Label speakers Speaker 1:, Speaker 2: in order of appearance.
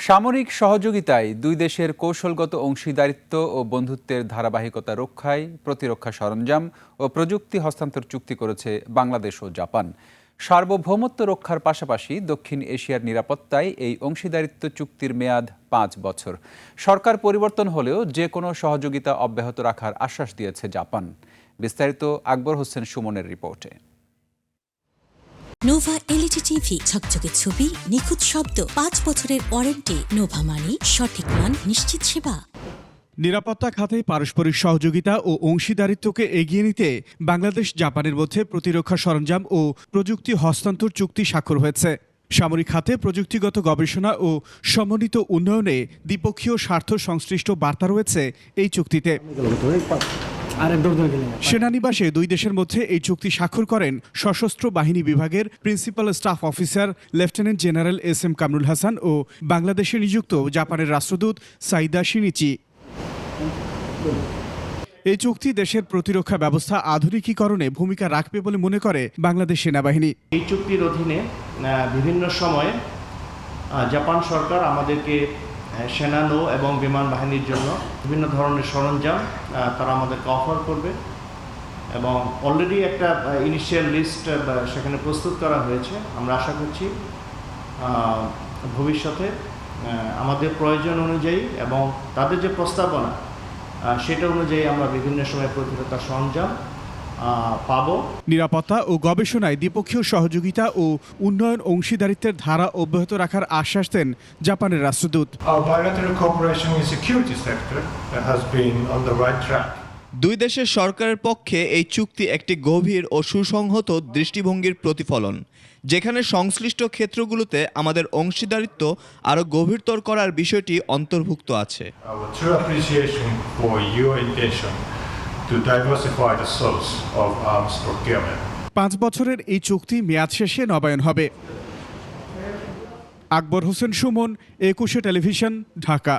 Speaker 1: সামরিক সহযোগিতায় দুই দেশের কৌশলগত অংশীদারিত্ব ও বন্ধুত্বের ধারাবাহিকতা রক্ষায় প্রতিরক্ষা সরঞ্জাম ও প্রযুক্তি হস্তান্তর চুক্তি করেছে বাংলাদেশ ও জাপান। সার্বভৌমত্ব রক্ষার পাশাপাশি দক্ষিণ এশিয়ার নিরাপত্তায় এই অংশীদারিত্ব চুক্তির মেয়াদ ৫ বছর। সরকার পরিবর্তন হলেও যে কোনো সহযোগিতা অব্যাহত রাখার আশ্বাস দিয়েছে জাপান। বিস্তারিত আকবর হোসেন সুমনের রিপোর্টে।
Speaker 2: নোভা এলইডি টিভি, ঝকঝকে ছবি, নিখুঁত শব্দ, ৫ বছরের ওয়ারেন্টি। নোভা মানে সঠিক মান, নিশ্চিত সেবা।
Speaker 3: নিরাপত্তা খাতে পারস্পরিক সহযোগিতা ও অংশীদারিত্বকে এগিয়ে নিতে বাংলাদেশ জাপানের মধ্যে প্রতিরক্ষা সরঞ্জাম ও প্রযুক্তি হস্তান্তর চুক্তি স্বাক্ষর হয়েছে। সামরিক খাতে প্রযুক্তিগত গবেষণা ও সমন্বিত উন্নয়নে দ্বিপক্ষীয় স্বার্থ সংশ্লিষ্ট বার্তা রয়েছে এই চুক্তিতে। সেনানিবাসে দুই দেশের মধ্যে এই চুক্তি স্বাক্ষর করেন সশস্ত্র বাহিনী বিভাগের principal staff officer lieutenant general SM Kamrul Hasan ও বাংলাদেশে নিযুক্ত জাপানের রাষ্ট্রদূত সাইদা শিনিচি। এই চুক্তি দেশের প্রতিরক্ষা ব্যবস্থা আধুনিকীকরণে ভূমিকা রাখবে বলে মনে করে বাংলাদেশ সেনাবাহিনী।
Speaker 4: এই চুক্তির অধীনে বিভিন্ন সময়ে জাপান সরকার আমাদেরকে সেনা নৌ এবং বিমান বাহিনীর জন্য বিভিন্ন ধরনের সরঞ্জাম তারা আমাদেরকে অফার করবে এবং অলরেডি একটা ইনিশিয়াল লিস্ট সেখানে প্রস্তুত করা হয়েছে। আমরা আশা করছি ভবিষ্যতে আমাদের প্রয়োজন অনুযায়ী এবং তাদের যে প্রস্তাবনা সেটা অনুযায়ী আমরা বিভিন্ন সময় প্রতিরক্ষা সরঞ্জাম পাব।
Speaker 3: নিরাপত্তা ও গবেষণায় দ্বিপক্ষীয় সহযোগিতা ও উন্নয়ন অংশীদারিত্বের ধারা অব্যাহত রাখার আশ্বাস দেন জাপানের রাষ্ট্রদূত।
Speaker 5: দুই দেশের সরকারের পক্ষে এই চুক্তি একটি গভীর ও সুসংহত দৃষ্টিভঙ্গির প্রতিফলন, যেখানে সংশ্লিষ্ট ক্ষেত্রগুলোতে আমাদের অংশীদারিত্ব আরও গভীরতর করার বিষয়টি অন্তর্ভুক্ত আছে।
Speaker 6: To diversify the source of arms procurement.
Speaker 3: ৫ বছরের এই চুক্তি মেয়াদ শেষে নবায়ন হবে। আকবর হোসেন সুমন, ২১ টেলিভিশন, ঢাকা।